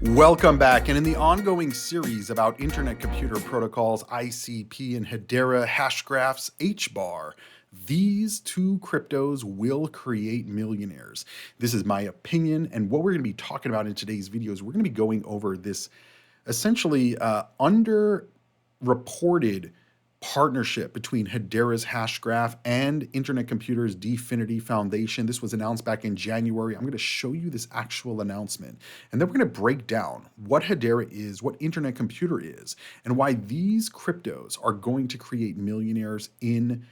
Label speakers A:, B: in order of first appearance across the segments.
A: Welcome back, and in the ongoing series about Internet Computer Protocols, ICP and Hedera hash graphs HBAR, these two cryptos will create millionaires. This is my opinion, and what we're going to be talking about in today's video is we're going to be going over this essentially underreported partnership between Hedera's Hashgraph and Internet Computer's Dfinity Foundation. This was announced back in January. I'm going to show you this actual announcement, and then we're going to break down what Hedera is, what Internet Computer is, and why these cryptos are going to create millionaires in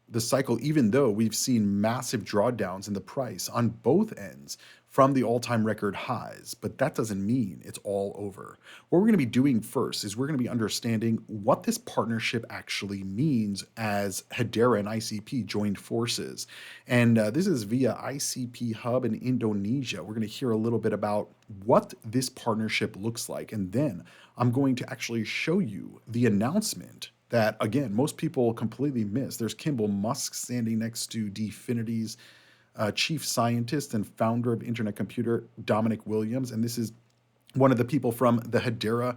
A: the cycle, even though we've seen massive drawdowns in the price on both ends from the all-time record highs. But that doesn't mean it's all over. What we're going to be doing first is we're going to be understanding what this partnership actually means as Hedera and ICP joined forces. And this is via ICP Hub in Indonesia. We're going to hear a little bit about what this partnership looks like. And then I'm going to actually show you the announcement that, again, most people completely miss. There's Kimball Musk standing next to Dfinity's chief scientist and founder of Internet Computer, Dominic Williams, and this is one of the people from the Hedera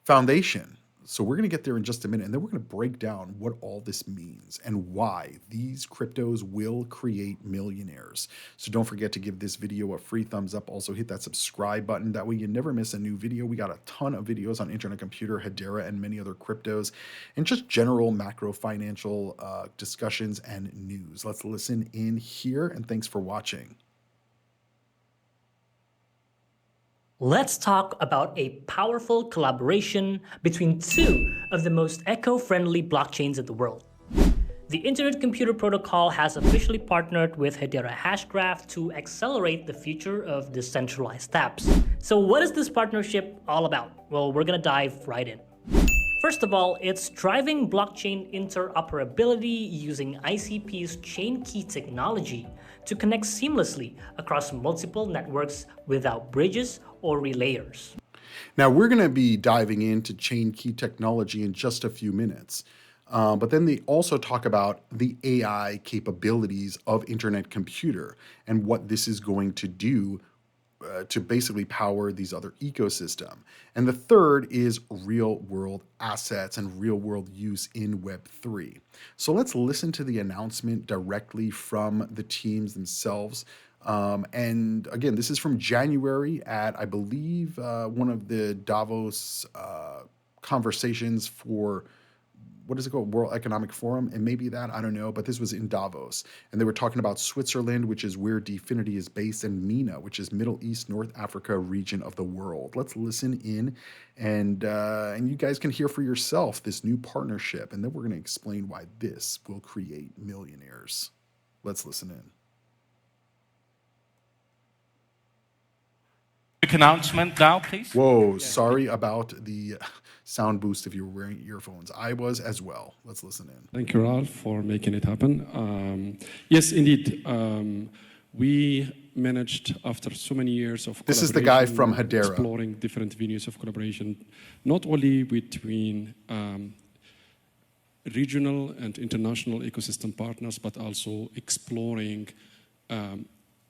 A: Foundation. So we're going to get there in just a minute, and then we're going to break down what all this means and why these cryptos will create millionaires. So don't forget to give this video a free thumbs up. Also hit that subscribe button. That way you never miss a new video. We got a ton of videos on Internet Computer, Hedera, and many other cryptos, and just general macro financial discussions and news. Let's listen in here, and thanks for watching.
B: Let's talk about a powerful collaboration between two of the most eco-friendly blockchains in the world. The Internet Computer Protocol has officially partnered with Hedera Hashgraph to accelerate the future of decentralized apps. So what is this partnership all about? Well, we're gonna dive right in. First of all, it's driving blockchain interoperability using ICP's chain key technology to connect seamlessly across multiple networks without bridges or relayers.
A: Now, we're going to be diving into chain key technology in just a few minutes. But then they also talk about the AI capabilities of Internet Computer and what this is going to do to basically power these other ecosystem. And the third is real world assets and real world use in Web3. So let's listen to the announcement directly from the teams themselves. And again, this is from January at, I believe, one of the Davos conversations for, what is it called? World Economic Forum, and maybe that, I don't know, but this was in Davos. And they were talking about Switzerland, which is where Dfinity is based, and MENA, which is Middle East, North Africa region of the world. Let's listen in, and you guys can hear for yourself this new partnership, and then we're going to explain why this will create millionaires. Let's listen in.
C: Quick announcement now, please.
A: Whoa, sorry about the sound boost if you were wearing earphones. I was as well. Let's listen in.
D: Thank you, Ralph, for making it happen. Yes, indeed. We managed, after so many years of
A: This is the guy from Hedera.
D: Exploring different venues of collaboration, not only between regional and international ecosystem partners, but also exploring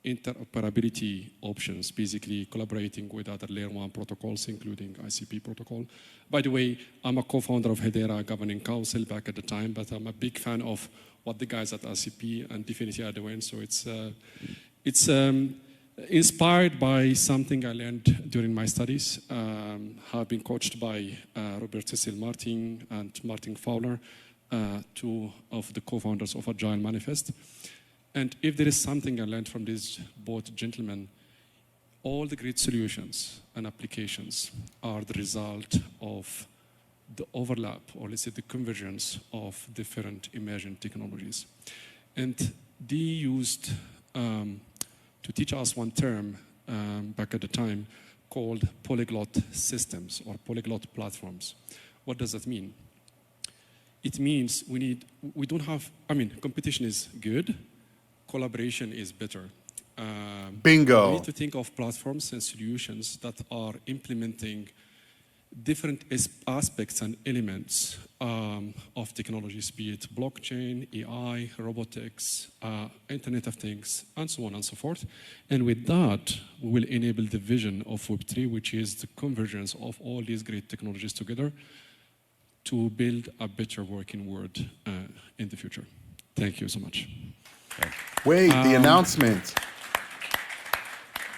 D: interoperability options, basically collaborating with other layer 1 protocols, including ICP protocol. By the way, I'm a co-founder of Hedera Governing Council back at the time, but I'm a big fan of what the guys at ICP and Dfinity are doing. So it's inspired by something I learned during my studies. Have been coached by Robert Cecil Martin and Martin Fowler, two of the co-founders of Agile Manifest. And if there is something I learned from these both gentlemen, all the great solutions and applications are the result of the overlap, or let's say the convergence of different emerging technologies. And they used to teach us one term back at the time called polyglot systems or polyglot platforms. What does that mean? It means we don't have, competition is good, collaboration is better.
A: Bingo.
D: We need to think of platforms and solutions that are implementing different aspects and elements of technologies, be it blockchain, AI, robotics, Internet of Things, and so on and so forth. And with that, we will enable the vision of Web3, which is the convergence of all these great technologies together to build a better working world in the future. Thank you so much.
A: Wait, the announcement.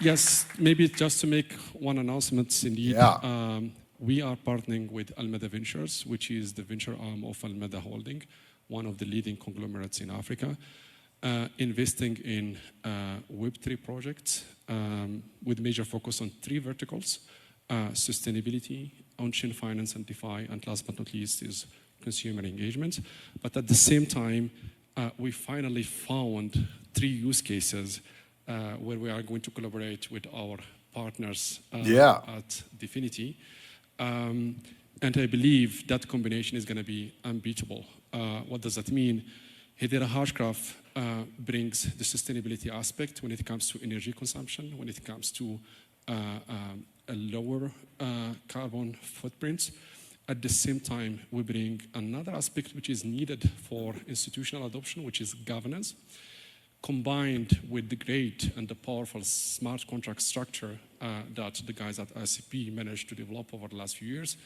D: Yes, maybe just to make one announcement, indeed.
A: Yeah.
D: We are partnering with Almeda Ventures, which is the venture arm of Almeda Holding, one of the leading conglomerates in Africa, investing in Web3 projects with major focus on 3 verticals: sustainability, on-chain finance and DeFi, and last but not least is consumer engagement. But at the same time, we finally found 3 use cases where we are going to collaborate with our partners at Definity. And I believe that combination is going to be unbeatable. What does that mean? Hedera Hashgraph brings the sustainability aspect when it comes to energy consumption, when it comes to a lower carbon footprint. At the same time, we bring another aspect which is needed for institutional adoption, which is governance, combined with the great and the powerful smart contract structure that the guys at ICP managed to develop over the last few years,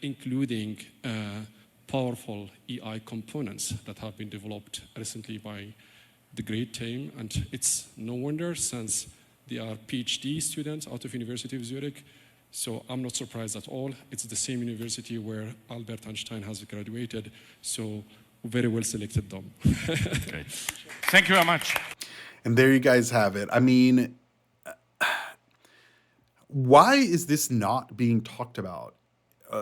D: including powerful EI components that have been developed recently by the great team. And it's no wonder, since they are PhD students out of University of Zurich. So I'm not surprised at all. It's the same university where Albert Einstein has graduated. So very well selected, Dom.
C: Great. Thank you very much.
A: And there you guys have it. I mean, why is this not being talked about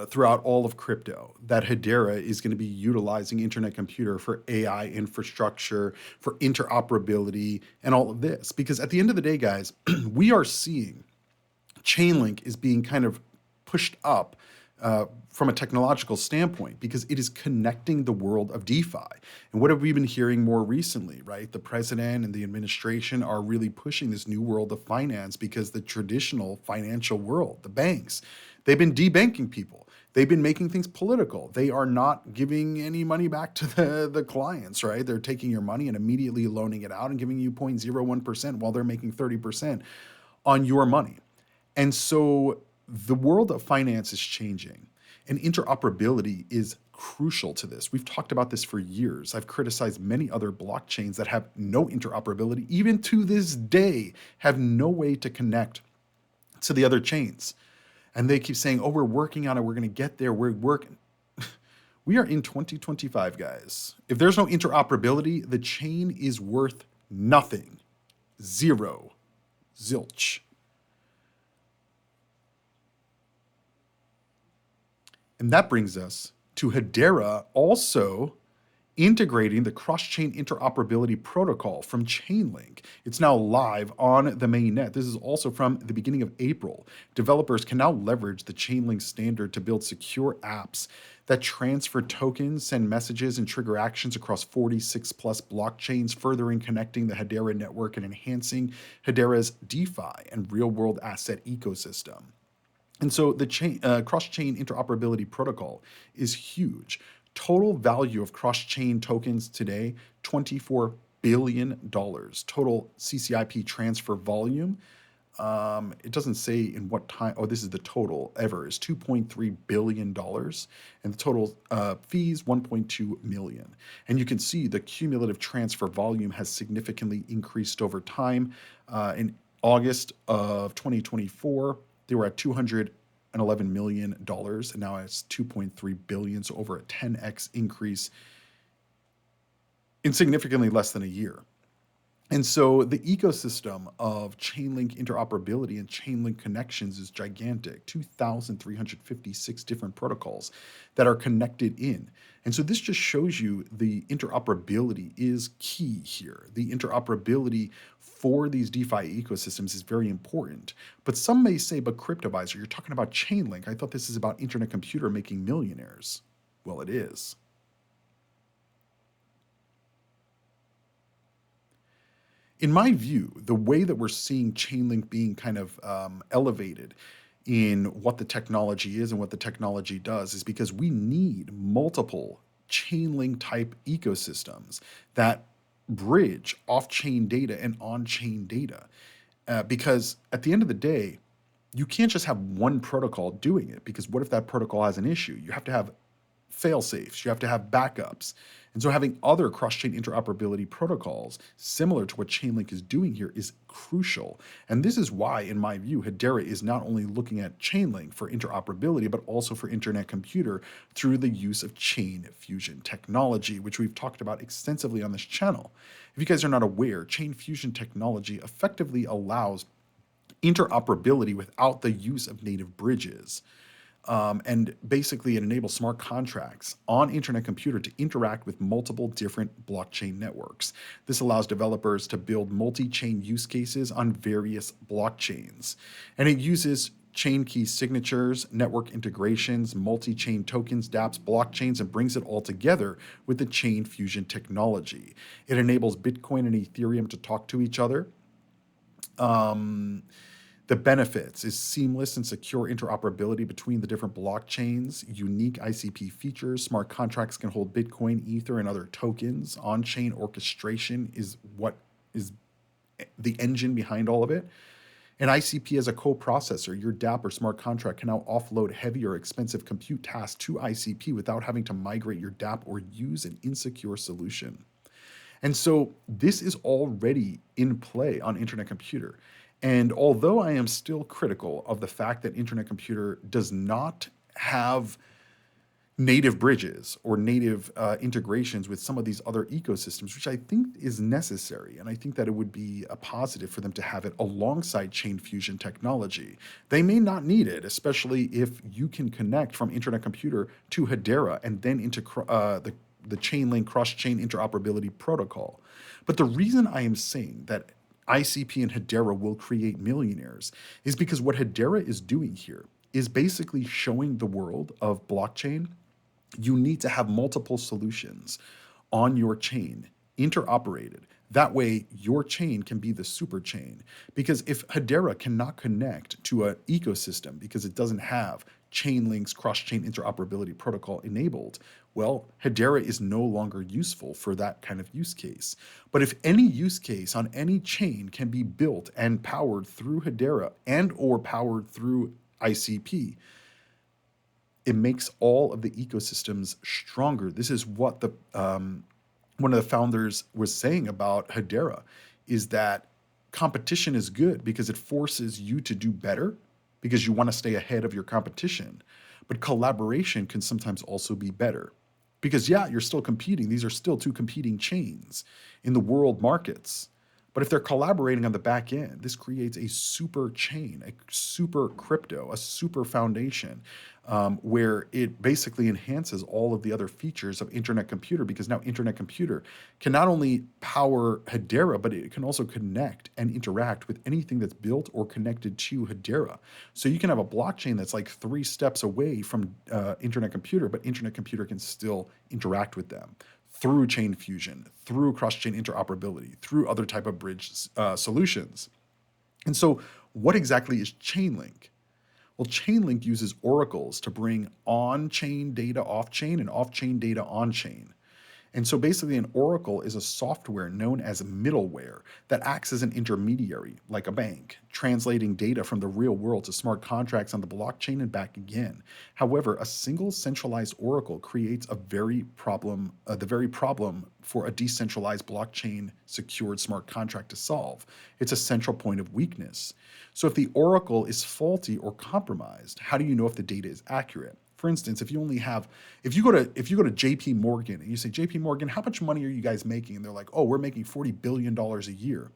A: throughout all of crypto, that Hedera is going to be utilizing Internet Computer for AI infrastructure, for interoperability, and all of this? Because at the end of the day, guys, we are seeing Chainlink is being kind of pushed up from a technological standpoint because it is connecting the world of DeFi. And what have we been hearing more recently, right? The president and the administration are really pushing this new world of finance because the traditional financial world, the banks, they've been debanking people. They've been making things political. They are not giving any money back to the clients, right? They're taking your money and immediately loaning it out and giving you 0.01% while they're making 30% on your money. And so the world of finance is changing, and interoperability is crucial to this. We've talked about this for years. I've criticized many other blockchains that have no interoperability, even to this day, have no way to connect to the other chains. And they keep saying, oh, we're working on it. We're going to get there. We're working. We are in 2025, guys. If there's no interoperability, the chain is worth nothing. Zero. Zilch. And that brings us to Hedera also integrating the cross-chain interoperability protocol from Chainlink. It's now live on the mainnet. This is also from the beginning of April. Developers can now leverage the Chainlink standard to build secure apps that transfer tokens, send messages, and trigger actions across 46 plus blockchains, furthering connecting the Hedera network and enhancing Hedera's DeFi and real-world asset ecosystem. And so the cross-chain interoperability protocol is huge. Total value of cross-chain tokens today, $24 billion. Total CCIP transfer volume, it doesn't say in what time, oh, this is the total ever, is $2.3 billion. And the total fees, 1.2 million. And you can see the cumulative transfer volume has significantly increased over time. In August of 2024, they were at $211 million, and now it's 2.3 billion, so over a 10x increase in significantly less than a year. And so the ecosystem of Chainlink interoperability and Chainlink connections is gigantic, 2,356 different protocols that are connected in. And so this just shows you the interoperability is key here. The interoperability for these DeFi ecosystems is very important. But some may say, but Cryptoviser, you're talking about Chainlink. I thought this is about Internet Computer making millionaires. Well, it is. In my view, the way that we're seeing Chainlink being kind of elevated in what the technology is and what the technology does is because we need multiple chain link type ecosystems that bridge off chain data and on chain data. Because at the end of the day, you can't just have one protocol doing it, because what if that protocol has an issue? You have to have fail safes, you have to have backups. And so having other cross-chain interoperability protocols similar to what Chainlink is doing here is crucial. And this is why, in my view, Hedera is not only looking at Chainlink for interoperability, but also for internet computer through the use of chain fusion technology, which we've talked about extensively on this channel. If you guys are not aware, chain fusion technology effectively allows interoperability without the use of native bridges. And basically, it enables smart contracts on internet computer to interact with multiple different blockchain networks. This allows developers to build multi-chain use cases on various blockchains. And it uses chain key signatures, network integrations, multi-chain tokens, dApps, blockchains, and brings it all together with the chain fusion technology. It enables Bitcoin and Ethereum to talk to each other. The benefits is seamless and secure interoperability between the different blockchains, unique ICP features, smart contracts can hold Bitcoin, Ether, and other tokens. On-chain orchestration is what is the engine behind all of it. An ICP as a co-processor, your dApp or smart contract can now offload heavy or expensive compute tasks to ICP without having to migrate your dApp or use an insecure solution. And so this is already in play on Internet Computer. And although I am still critical of the fact that Internet Computer does not have native bridges or native integrations with some of these other ecosystems, which I think is necessary, and I think that it would be a positive for them to have it alongside chain fusion technology. They may not need it, especially if you can connect from Internet Computer to Hedera and then into the Chainlink cross-chain interoperability protocol. But the reason I am saying that ICP and Hedera will create millionaires is because what Hedera is doing here is basically showing the world of blockchain you need to have multiple solutions on your chain interoperated. That way, your chain can be the super chain. Because if Hedera cannot connect to an ecosystem because it doesn't have Chainlink's cross-chain interoperability protocol enabled, well, Hedera is no longer useful for that kind of use case. But if any use case on any chain can be built and powered through Hedera and or powered through ICP, it makes all of the ecosystems stronger. This is what the one of the founders was saying about Hedera, is that competition is good because it forces you to do better because you want to stay ahead of your competition. But collaboration can sometimes also be better because, yeah, you're still competing. These are still two competing chains in the world markets. But if they're collaborating on the back end, this creates a super chain, a super crypto, a super foundation, where it basically enhances all of the other features of Internet Computer, because now Internet Computer can not only power Hedera, but it can also connect and interact with anything that's built or connected to Hedera. So you can have a blockchain that's like 3 steps away from Internet Computer, but Internet Computer can still interact with them through chain fusion, through cross-chain interoperability, through other type of bridge solutions. And so what exactly is Chainlink? Well, Chainlink uses oracles to bring on-chain data off-chain and off-chain data on-chain. And so basically an oracle is a software known as middleware that acts as an intermediary, like a bank, translating data from the real world to smart contracts on the blockchain and back again. However, a single centralized oracle creates the very problem for a decentralized blockchain secured smart contract to solve. It's a central point of weakness. So if the oracle is faulty or compromised, how do you know if the data is accurate? For instance, if you go to JP Morgan and you say, JP Morgan, how much money are you guys making? And they're like, oh, we're making $40 billion a year.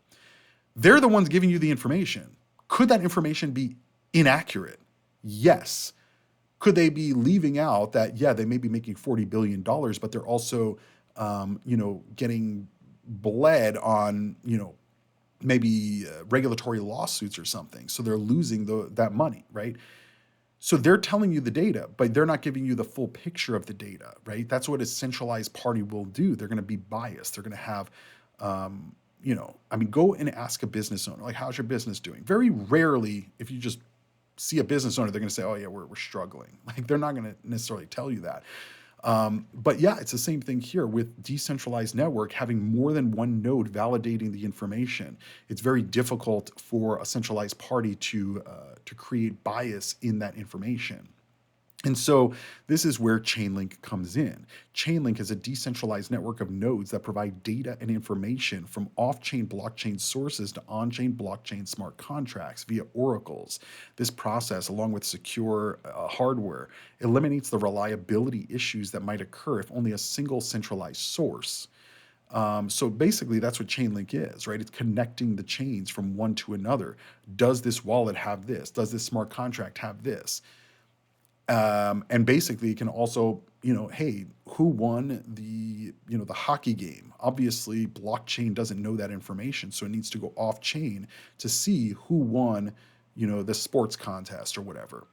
A: They're the ones giving you the information. Could that information be inaccurate? Yes. Could they be leaving out that, yeah, they may be making $40 billion, but they're also, getting bled on, maybe regulatory lawsuits or something. So they're losing that money, right? So they're telling you the data, but they're not giving you the full picture of the data, right? That's what a centralized party will do. They're going to be biased. They're going to have, go and ask a business owner, like, how's your business doing? Very rarely, if you just see a business owner, they're going to say, oh yeah, we're struggling. Like they're not going to necessarily tell you that. But yeah, it's the same thing here with decentralized network having more than one node validating the information. It's very difficult for a centralized party to create bias in that information. And so this is where Chainlink comes in. Chainlink is a decentralized network of nodes that provide data and information from off-chain blockchain sources to on-chain blockchain smart contracts via oracles. This process, along with secure hardware, eliminates the reliability issues that might occur if only a single centralized source. So basically, that's what Chainlink is, right? It's connecting the chains from one to another. Does this wallet have this? Does this smart contract have this? And basically it can also, hey, who won the hockey game? Obviously blockchain doesn't know that information, so it needs to go off chain to see who won, the sports contest or whatever.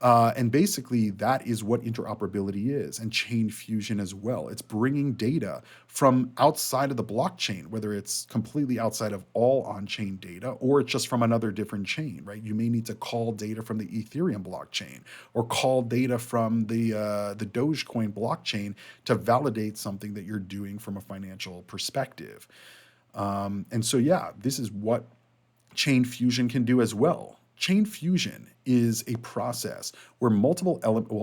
A: And basically, that is what interoperability is, and chain fusion as well. It's bringing data from outside of the blockchain, whether it's completely outside of all on-chain data or it's just from another different chain, right? You may need to call data from the Ethereum blockchain or call data from the Dogecoin blockchain to validate something that you're doing from a financial perspective. And so, yeah, this is what chain fusion can do as well. Chain fusion is a process where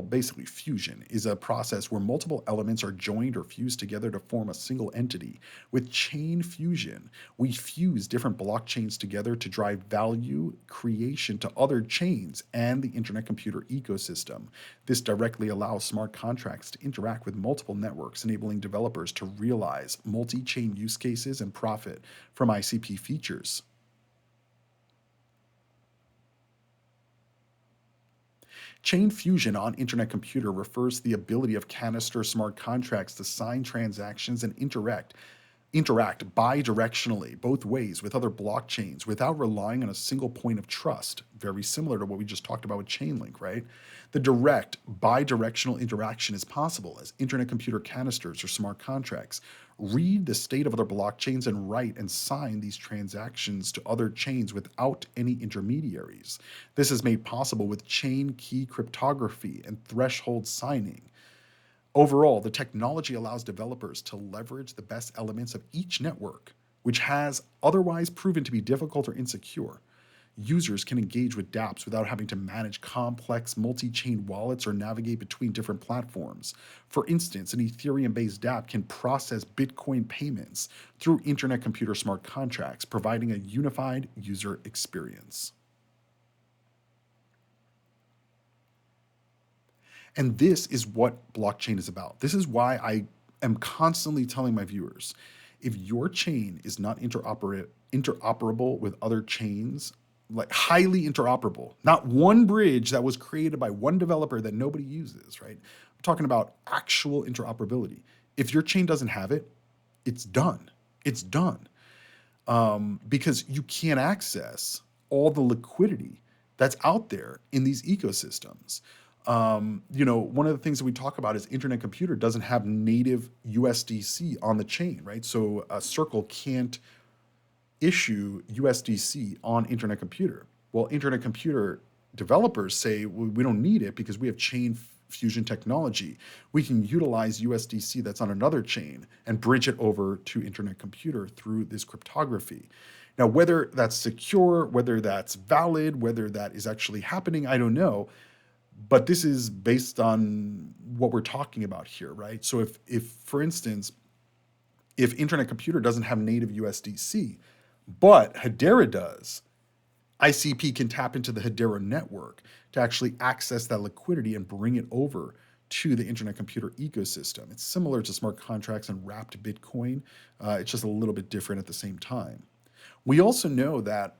A: basically fusion is a process where multiple elements are joined or fused together to form a single entity. With chain fusion, we fuse different blockchains together to drive value creation to other chains and the internet computer ecosystem. This directly allows smart contracts to interact with multiple networks, enabling developers to realize multi-chain use cases and profit from ICP features. Chain fusion on internet computer refers to the ability of canister smart contracts to sign transactions and interact bidirectionally, both ways, with other blockchains without relying on a single point of trust. Very similar to what we just talked about with Chainlink, right? The direct bidirectional interaction is possible as internet computer canisters or smart contracts read the state of other blockchains and write and sign these transactions to other chains without any intermediaries. This is made possible with chain key cryptography and threshold signing. Overall, the technology allows developers to leverage the best elements of each network, which has otherwise proven to be difficult or insecure. Users can engage with dApps without having to manage complex multi-chain wallets or navigate between different platforms. For instance, an Ethereum-based dApp can process Bitcoin payments through internet computer smart contracts, providing a unified user experience. And this is what blockchain is about. This is why I am constantly telling my viewers, if your chain is not interoperable with other chains, like highly interoperable, not one bridge that was created by one developer that nobody uses, right? I'm talking about actual interoperability. If your chain doesn't have it, it's done. It's done. Because you can't access all the liquidity that's out there in these ecosystems. One of the things that we talk about is internet computer doesn't have native USDC on the chain, right? So a Circle can't issue USDC on internet computer. Well, internet computer developers say, well, we don't need it because we have chain fusion technology. We can utilize USDC that's on another chain and bridge it over to internet computer through this cryptography. Now, whether that's secure, whether that's valid, whether that is actually happening, I don't know. But this is based on what we're talking about here, right? So if for instance, if internet computer doesn't have native USDC, but Hedera does, ICP can tap into the Hedera network to actually access that liquidity and bring it over to the internet computer ecosystem. It's similar to smart contracts and wrapped Bitcoin. It's just a little bit different at the same time. We also know that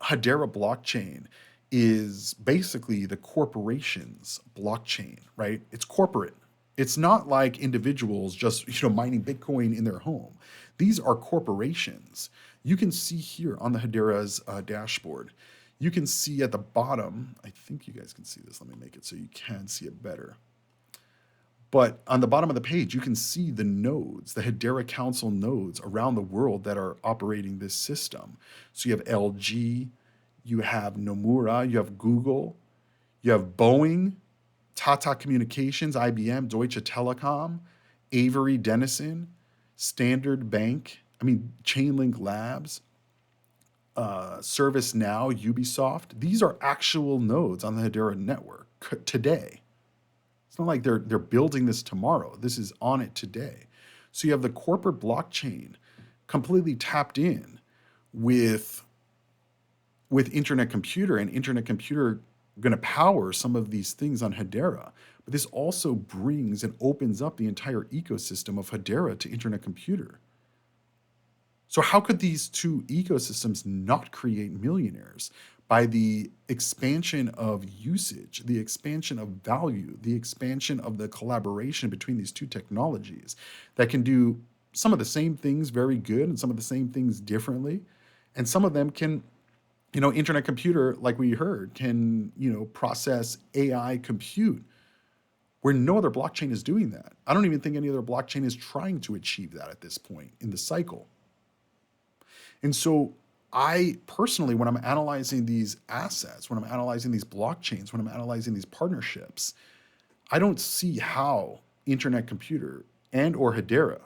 A: Hedera blockchain is basically the corporation's blockchain, right? It's corporate. It's not like individuals just mining Bitcoin in their home. These are corporations. You can see here on the Hedera's dashboard, you can see at the bottom, I think you guys can see this. Let me make it so you can see it better. But on the bottom of the page, you can see the nodes, the Hedera Council nodes around the world that are operating this system. So you have LG, you have Nomura, you have Google, you have Boeing, Tata Communications, IBM, Deutsche Telekom, Avery Dennison, Standard Bank, Chainlink Labs, ServiceNow, Ubisoft. These are actual nodes on the Hedera network today. It's not like they're building this tomorrow. This is on it today. So you have the corporate blockchain completely tapped in with Internet Computer, and Internet Computer going to power some of these things on Hedera. But this also brings and opens up the entire ecosystem of Hedera to Internet Computer. So how could these two ecosystems not create millionaires? By the expansion of usage, the expansion of value, the expansion of the collaboration between these two technologies that can do some of the same things very good and some of the same things differently. And some of them can, Internet Computer, like we heard, can, process AI compute where no other blockchain is doing that. I don't even think any other blockchain is trying to achieve that at this point in the cycle. And so I personally, when I'm analyzing these assets, when I'm analyzing these blockchains, when I'm analyzing these partnerships, I don't see how Internet Computer and or Hedera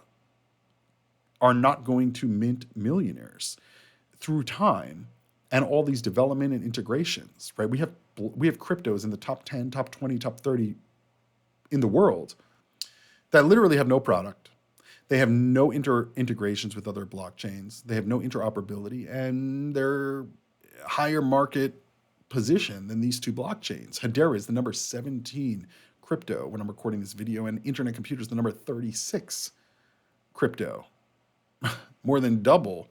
A: are not going to mint millionaires through time and all these development and integrations, right? We have cryptos in the top 10, top 20, top 30 in the world that literally have no product. They have no integrations with other blockchains. They have no interoperability, and they're higher market position than these two blockchains. Hedera is the number 17 crypto when I'm recording this video, and Internet Computer is the number 36 crypto, more than double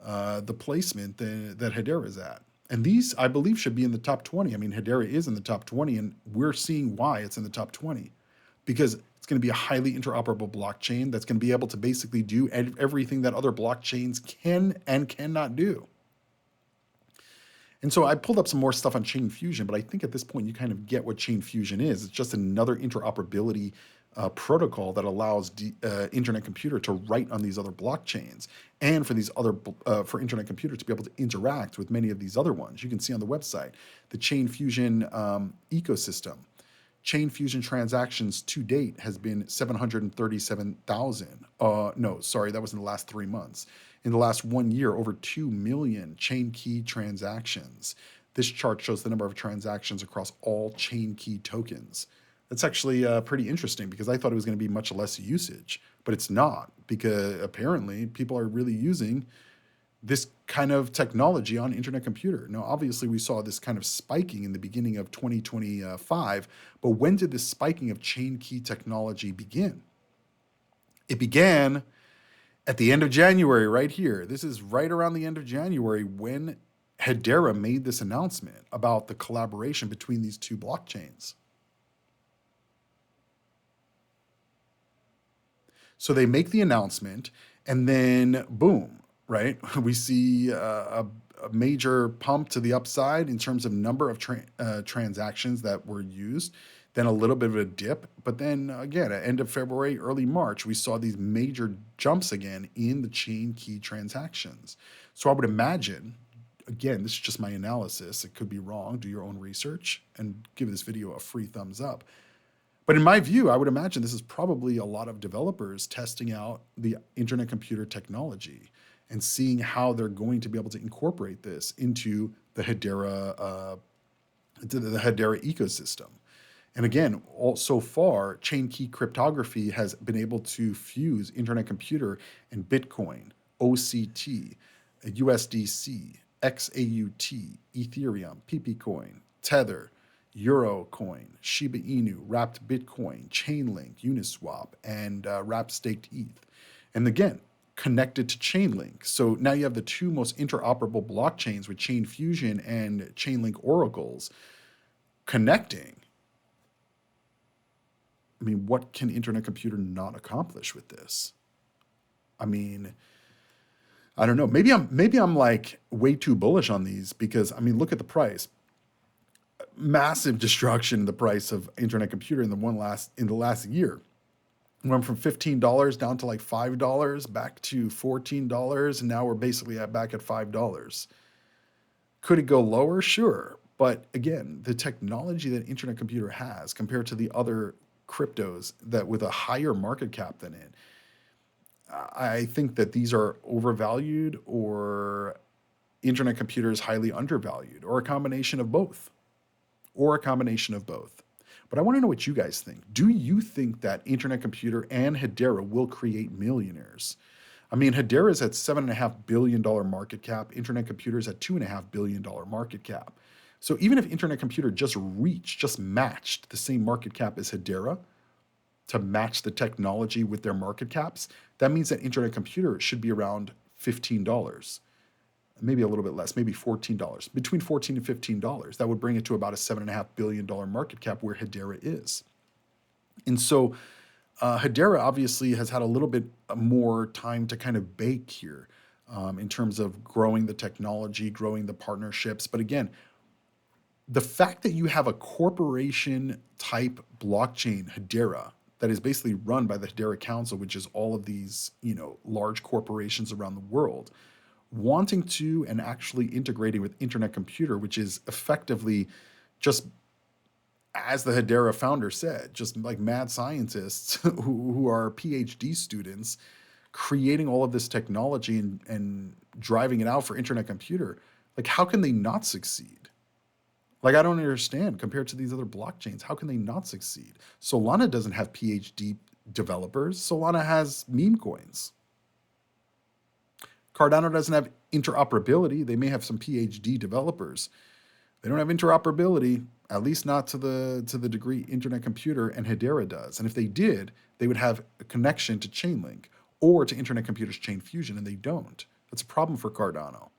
A: the placement that Hedera is at. And these, I believe, should be in the top 20. Hedera is in the top 20, and we're seeing why it's in the top 20. Because it's going to be a highly interoperable blockchain that's going to be able to basically do everything that other blockchains can and cannot do. And so I pulled up some more stuff on Chain Fusion, but I think at this point you kind of get what Chain Fusion is. It's just another interoperability protocol that allows Internet Computer to write on these other blockchains, and for these other for Internet Computer to be able to interact with many of these other ones. You can see on the website the Chain Fusion ecosystem. Chain Fusion transactions to date has been 737,000. No, sorry, that was in the last 3 months. In the last 1 year, over 2 million chain key transactions. This chart shows the number of transactions across all chain key tokens. That's actually pretty interesting, because I thought it was going to be much less usage, but it's not, because apparently people are really using this kind of technology on Internet Computer. Now, obviously, we saw this kind of spiking in the beginning of 2025, but when did this spiking of chain key technology begin? It began at the end of January, right here. This is right around the end of January when Hedera made this announcement about the collaboration between these two blockchains. So they make the announcement, and then boom, right? We see a major pump to the upside in terms of number of transactions that were used, then a little bit of a dip. But then again, at end of February, early March, we saw these major jumps again in the chain key transactions. So I would imagine, again, this is just my analysis, it could be wrong, do your own research and give this video a free thumbs up. But in my view, I would imagine this is probably a lot of developers testing out the Internet Computer technology and seeing how they're going to be able to incorporate this into the Hedera ecosystem. And again, so far, chain key cryptography has been able to fuse Internet Computer and Bitcoin, OCT, USDC, XAUT, Ethereum, PPCoin, Tether, Eurocoin, Shiba Inu, Wrapped Bitcoin, Chainlink, Uniswap, and Wrapped Staked ETH. And again, connected to Chainlink. So now you have the two most interoperable blockchains with Chain Fusion and Chainlink oracles connecting. What can Internet Computer not accomplish with this? I don't know. Maybe I'm like way too bullish on these, because look at the price. Massive destruction in the price of Internet Computer in the last year. It went from $15 down to like $5, back to $14, and now we're basically back at $5. Could it go lower? Sure. But again, the technology that Internet Computer has compared to the other cryptos that with a higher market cap than it, I think that these are overvalued or Internet Computer is highly undervalued or a combination of both. Or a combination of both. But I want to know what you guys think. Do you think that Internet Computer and Hedera will create millionaires? I mean, Hedera is at $7.5 billion market cap. Internet Computer is at $2.5 billion market cap. So even if Internet Computer just matched the same market cap as Hedera to match the technology with their market caps, that means that Internet Computer should be around $15, maybe a little bit less, maybe $14, between $14 and $15. That would bring it to about a $7.5 billion market cap where Hedera is. And so Hedera obviously has had a little bit more time to kind of bake here in terms of growing the technology, growing the partnerships. But again, the fact that you have a corporation type blockchain, Hedera, that is basically run by the Hedera Council, which is all of these, large corporations around the world, wanting to and actually integrating with Internet Computer, which is effectively just, as the Hedera founder said, just like mad scientists who are PhD students creating all of this technology and driving it out for Internet Computer. Like, how can they not succeed? Like, I don't understand compared to these other blockchains. How can they not succeed? Solana doesn't have PhD developers. Solana has meme coins. Cardano doesn't have interoperability. They may have some PhD developers. They don't have interoperability, at least not to the degree Internet Computer and Hedera does. And if they did, they would have a connection to Chainlink or to Internet Computer's Chain Fusion, and they don't. That's a problem for Cardano.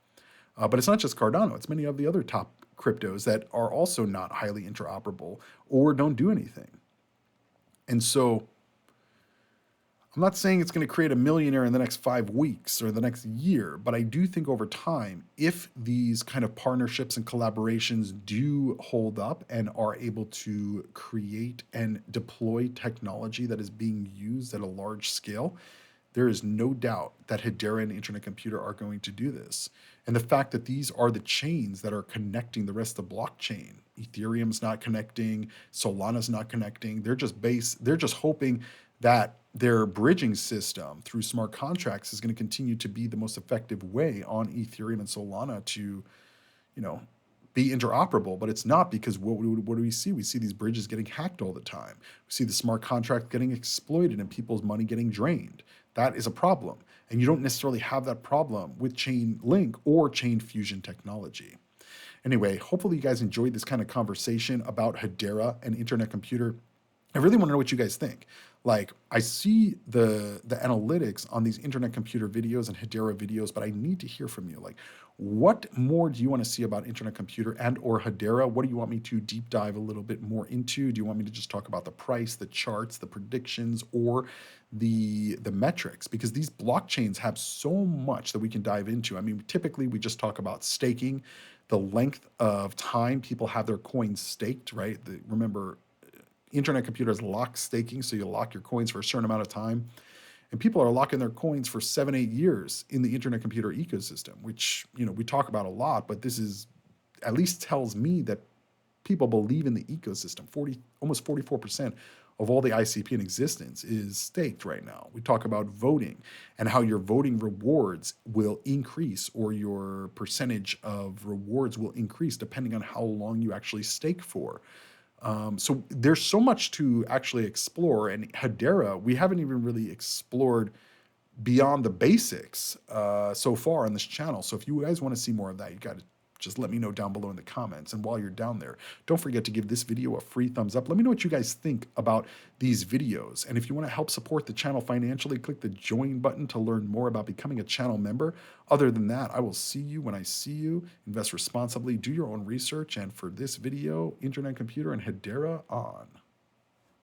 A: But it's not just Cardano. It's many of the other top cryptos that are also not highly interoperable or don't do anything. And so I'm not saying it's going to create a millionaire in the next 5 weeks or the next year, but I do think over time, if these kind of partnerships and collaborations do hold up and are able to create and deploy technology that is being used at a large scale, there is no doubt that Hedera and Internet Computer are going to do this. And the fact that these are the chains that are connecting the rest of the blockchain, Ethereum's not connecting, Solana's not connecting. They're just hoping that their bridging system through smart contracts is going to continue to be the most effective way on Ethereum and Solana to, be interoperable. But it's not, because what do we see? We see these bridges getting hacked all the time. We see the smart contract getting exploited and people's money getting drained. That is a problem. And you don't necessarily have that problem with Chainlink or Chain Fusion technology. Anyway, hopefully you guys enjoyed this kind of conversation about Hedera and Internet Computer. I really want to know what you guys think. Like, I see the analytics on these Internet Computer videos and Hedera videos, but I need to hear from you. Like, what more do you want to see about Internet Computer and or Hedera? What do you want me to deep dive a little bit more into? Do you want me to just talk about the price, the charts, the predictions, or the metrics? Because these blockchains have so much that we can dive into. I mean, typically we just talk about staking, the length of time people have their coins staked, right? Remember, Internet Computer is lock staking, so you lock your coins for a certain amount of time. And people are locking their coins for 7-8 years in the Internet Computer ecosystem, which, we talk about a lot, but this is at least tells me that people believe in the ecosystem. Almost 44% of all the ICP in existence is staked right now. We talk about voting and how your voting rewards will increase, or your percentage of rewards will increase depending on how long you actually stake for. So there's so much to actually explore, and Hedera, we haven't even really explored beyond the basics so far on this channel. So if you guys want to see more of that, you got to just let me know down below in the comments. And while you're down there, don't forget to give this video a free thumbs up. Let me know what you guys think about these videos. And if you want to help support the channel financially, click the join button to learn more about becoming a channel member. Other than that, I will see you when I see you. Invest responsibly, do your own research. And for this video, Internet Computer and Hedera on.